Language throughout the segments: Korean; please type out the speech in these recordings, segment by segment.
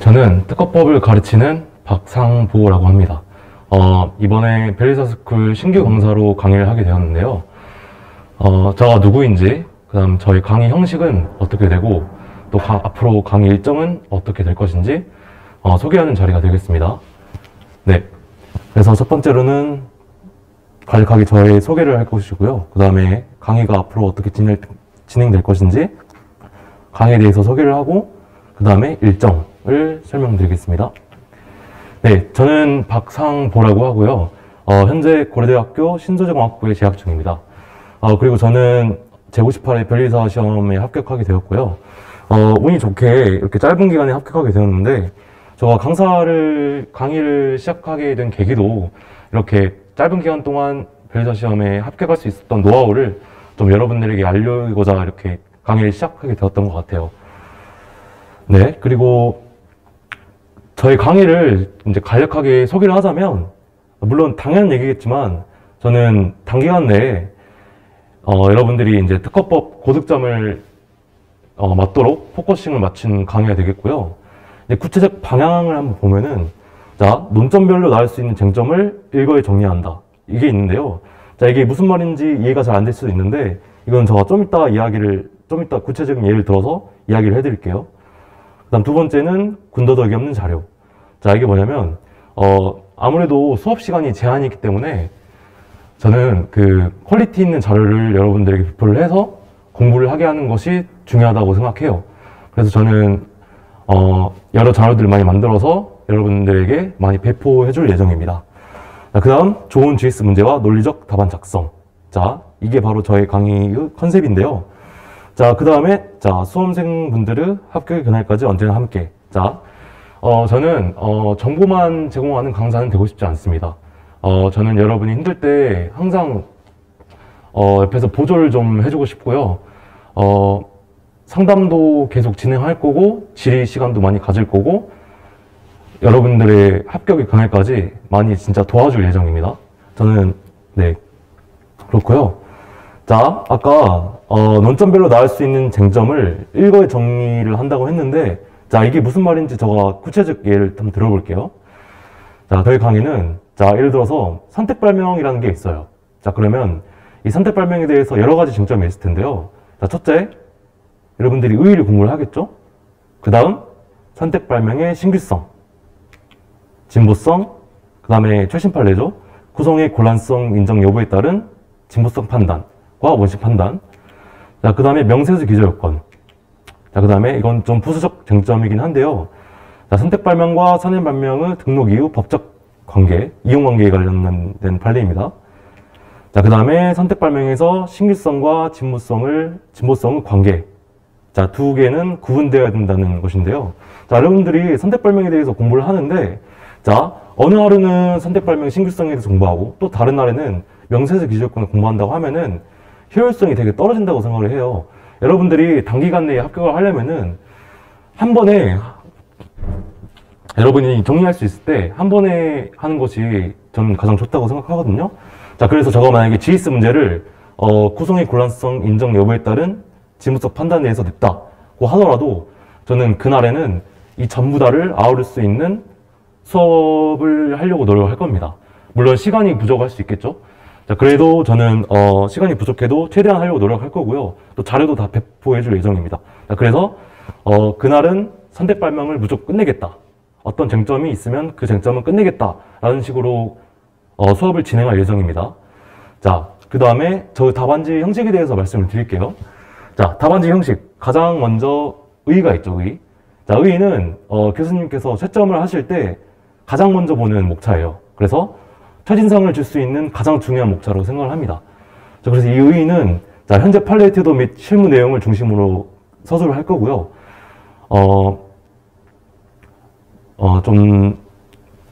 저는 특허법을 가르치는 박상보라고 합니다. 이번에 변리사스쿨 신규 강사로 강의를 하게 되었는데요. 제가 누구인지, 그 다음 저희 강의 형식은 어떻게 되고, 또 앞으로 강의 일정은 어떻게 될 것인지 소개하는 자리가 되겠습니다. 네. 그래서 첫 번째로는 간략하게 저의 소개를 할 것이고요. 그 다음에 강의가 앞으로 어떻게 진행될 것인지 강의에 대해서 소개를 하고, 그 다음에 일정을 설명드리겠습니다. 네, 저는 박상보라고 하고요. 현재 고려대학교 신소재공학부에 재학 중입니다. 그리고 저는 제58회 변리사 시험에 합격하게 되었고요. 운이 좋게 이렇게 짧은 기간에 합격하게 되었는데, 제가 강의를 시작하게 된 계기도 이렇게 짧은 기간 동안 변리사 시험에 합격할 수 있었던 노하우를 좀 여러분들에게 알리고자 이렇게 강의를 시작하게 되었던 것 같아요. 네, 그리고 저희 강의를 이제 간략하게 소개를 하자면, 물론 당연한 얘기겠지만, 저는 단기간 내에 여러분들이 이제 특허법 고득점을 맞도록 포커싱을 맞춘 강의가 되겠고요. 이제 구체적 방향을 한번 보면은, 자, 논점별로 나올 수 있는 쟁점을 일거에 정리한다. 이게 있는데요. 자, 이게 무슨 말인지 이해가 잘 안 될 수도 있는데, 이건 제가 좀 이따 구체적인 예를 들어서 이야기를 해드릴게요. 그 다음 두 번째는 군더더기 없는 자료. 자, 이게 뭐냐면, 아무래도 수업 시간이 제한이 있기 때문에 저는 그 퀄리티 있는 자료를 여러분들에게 배포를 해서 공부를 하게 하는 것이 중요하다고 생각해요. 그래서 저는 여러 자료들을 많이 만들어서 여러분들에게 많이 배포해 줄 예정입니다. 그 다음 좋은 GS 문제와 논리적 답안 작성. 자, 이게 바로 저의 강의의 컨셉인데요. 자, 그 다음에 수험생분들의 합격의 그날까지 언제나 함께. 자, 저는 정보만 제공하는 강사는 되고 싶지 않습니다. 저는 여러분이 힘들 때 항상 옆에서 보조를 좀 해주고 싶고요. 상담도 계속 진행할 거고, 질의 시간도 많이 가질 거고, 여러분들의 합격의 그날까지 많이 진짜 도와줄 예정입니다. 저는, 네, 그렇고요. 자, 아까 논점별로 나올 수 있는 쟁점을 일거에 정리를 한다고 했는데, 자, 이게 무슨 말인지 제가 구체적 예를 한번 들어볼게요. 자, 저희 강의는, 자, 예를 들어서 선택발명이라는 게 있어요. 자, 그러면 이 선택발명에 대해서 여러 가지 쟁점이 있을 텐데요. 자, 첫째, 여러분들이 의의를 공부를 하겠죠? 그 다음, 선택발명의 신규성, 진보성, 그 다음에 최신 판례죠. 구성의 곤란성 인정 여부에 따른 진보성 판단과 원칙 판단. 자, 그 다음에 명세수 기저 요건. 자, 그 다음에 이건 좀 부수적 쟁점이긴 한데요. 자, 선택발명과 선행발명의 등록 이후 법적 관계, 이용관계에 관련된 판례입니다. 자, 그 다음에 선택발명에서 신규성과 진보성의 관계. 자, 두 개는 구분되어야 된다는 것인데요. 자, 여러분들이 선택발명에 대해서 공부를 하는데, 자, 어느 하루는 선택발명 신규성에 대해서 공부하고, 또 다른 날에는 명세서 기저요건을 공부한다고 하면은 효율성이 되게 떨어진다고 생각을 해요. 여러분들이 단기간 내에 합격을 하려면은 한 번에 여러분이 정리할 수 있을 때 한 번에 하는 것이 저는 가장 좋다고 생각하거든요. 자, 그래서 제가 만약에 GS 문제를 구성의 곤란성 인정 여부에 따른 진보성 판단에 대해서 냈다고 하더라도 저는 그날에는 이 전부 다를 아우를 수 있는 수업을 하려고 노력할 겁니다. 물론 시간이 부족할 수 있겠죠. 자, 그래도 저는 시간이 부족해도 최대한 하려고 노력할 거고요. 또 자료도 다 배포해 줄 예정입니다. 자, 그래서 그날은 선택발명을 무조건 끝내겠다. 어떤 쟁점이 있으면 그 쟁점은 끝내겠다 라는 식으로 수업을 진행할 예정입니다. 자, 그 다음에 저 답안지 형식에 대해서 말씀을 드릴게요. 자, 답안지 형식. 가장 먼저 의의가 있죠, 의의. 자, 의의는 교수님께서 채점을 하실 때 가장 먼저 보는 목차예요. 그래서 첫인상을 줄 수 있는 가장 중요한 목차라고 생각을 합니다. 자, 그래서 이 의의는 현재 판례 태도 및 실무 내용을 중심으로 서술을 할 거고요. 좀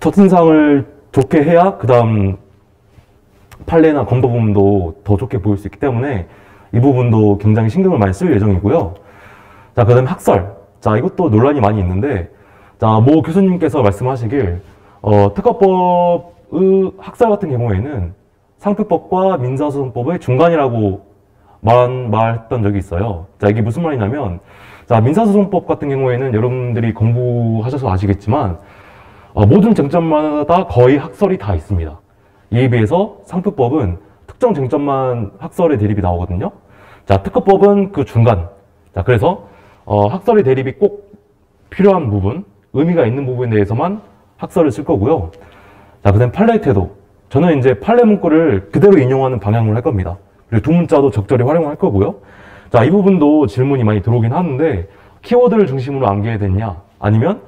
첫인상을 좋게 해야 그 다음 판례나 검토 부분도 더 좋게 보일 수 있기 때문에 이 부분도 굉장히 신경을 많이 쓸 예정이고요. 자, 그 다음에 학설. 자, 이것도 논란이 많이 있는데, 자, 모 교수님께서 말씀하시길, 특허법의 학설 같은 경우에는 상표법과 민사소송법의 중간이라고 말했던 적이 있어요. 자, 이게 무슨 말이냐면, 자, 민사소송법 같은 경우에는 여러분들이 공부하셔서 아시겠지만, 모든 쟁점마다 거의 학설이 다 있습니다. 이에 비해서 상표법은 특정 쟁점만 학설의 대립이 나오거든요. 자, 특허법은 그 중간. 자, 그래서 학설의 대립이 꼭 필요한 부분, 의미가 있는 부분에 대해서만 학설을 쓸 거고요. 자, 그 다음 판례 태도. 저는 이제 판례 문구를 그대로 인용하는 방향으로 할 겁니다. 그리고 두 문자도 적절히 활용할 거고요. 자, 이 부분도 질문이 많이 들어오긴 하는데, 키워드를 중심으로 암기해야 되느냐, 아니면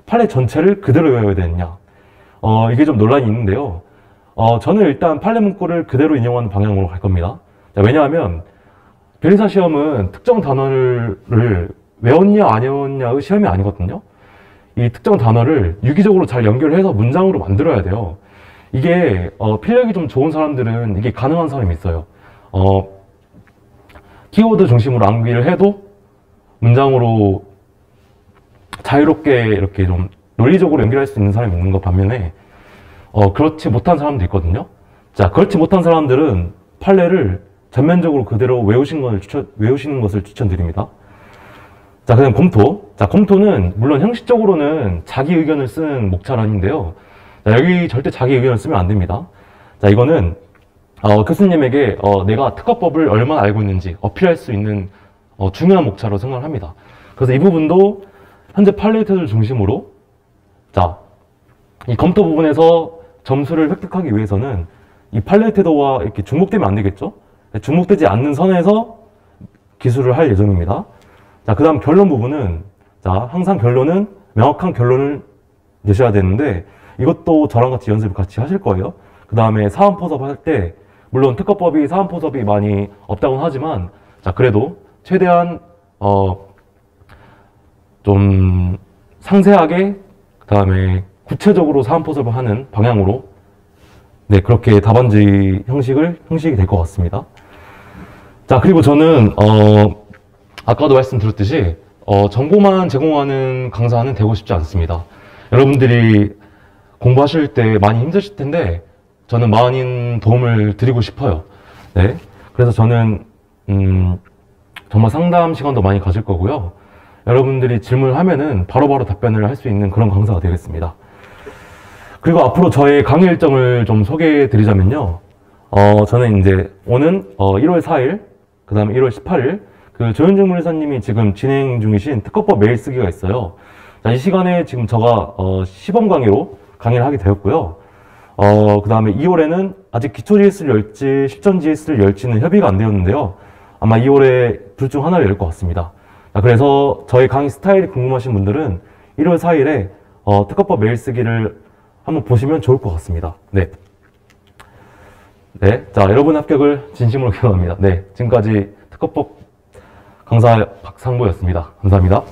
판례 전체를 그대로 외워야 되느냐. 이게 좀 논란이 있는데요. 저는 일단 판례 문구를 그대로 인용하는 방향으로 갈 겁니다. 자, 왜냐하면, 변리사 시험은 특정 단어를 외웠냐, 안 외웠냐의 시험이 아니거든요. 이 특정 단어를 유기적으로 잘 연결해서 문장으로 만들어야 돼요. 이게 필력이 좀 좋은 사람들은 이게 가능한 사람이 있어요. 키워드 중심으로 암기를 해도 문장으로 자유롭게 이렇게 좀 논리적으로 연결할 수 있는 사람이 있는 것 반면에 그렇지 못한 사람도 있거든요. 자, 그렇지 못한 사람들은 판례를 전면적으로 그대로 외우시는 것을 추천드립니다. 자, 그다음 검토. 자, 검토는 물론 형식적으로는 자기 의견을 쓰는 목차란인데요. 자, 여기 절대 자기 의견을 쓰면 안 됩니다. 자, 이거는 교수님에게 내가 특허법을 얼마나 알고 있는지 어필할 수 있는 중요한 목차로 생각을 합니다. 그래서 이 부분도 현재 판례 태도를 중심으로, 자, 이 검토 부분에서 점수를 획득하기 위해서는 이 판례 태도와 이렇게 중복되면 안 되겠죠? 중복되지 않는 선에서 기술을 할 예정입니다. 자, 그 다음 결론 부분은, 자, 항상 결론은 명확한 결론을 내셔야 되는데, 이것도 저랑 같이 연습을 같이 하실 거예요. 그 다음에 사안포섭 할 때, 물론 특허법이 사안포섭이 많이 없다고는 하지만, 자, 그래도 최대한, 좀 상세하게, 그 다음에 구체적으로 사안포섭을 하는 방향으로, 네, 그렇게 답안지 형식이 될 것 같습니다. 자, 그리고 저는, 아까도 말씀드렸듯이, 정보만 제공하는 강사는 되고 싶지 않습니다. 여러분들이 공부하실 때 많이 힘드실 텐데, 저는 많은 도움을 드리고 싶어요. 네. 그래서 저는, 정말 상담 시간도 많이 가질 거고요. 여러분들이 질문을 하면은 바로바로 답변을 할 수 있는 그런 강사가 되겠습니다. 그리고 앞으로 저의 강의 일정을 좀 소개해 드리자면요. 저는 이제 오는 1월 4일, 그 다음에 1월 18일, 그 조현중 문의사님이 지금 진행 중이신 특허법 메일 쓰기가 있어요. 자, 이 시간에 지금 제가 시범 강의로 강의를 하게 되었고요. 그 다음에 2월에는 아직 기초 GS를 열지, 실전 GS를 열지는 협의가 안 되었는데요. 아마 2월에 둘 중 하나를 열 것 같습니다. 자, 그래서 저희 강의 스타일이 궁금하신 분들은 1월 4일에 특허법 메일 쓰기를 한번 보시면 좋을 것 같습니다. 네. 네. 자, 여러분의 합격을 진심으로 기원합니다. 네. 지금까지 특허법 강사 박상보였습니다. 감사합니다.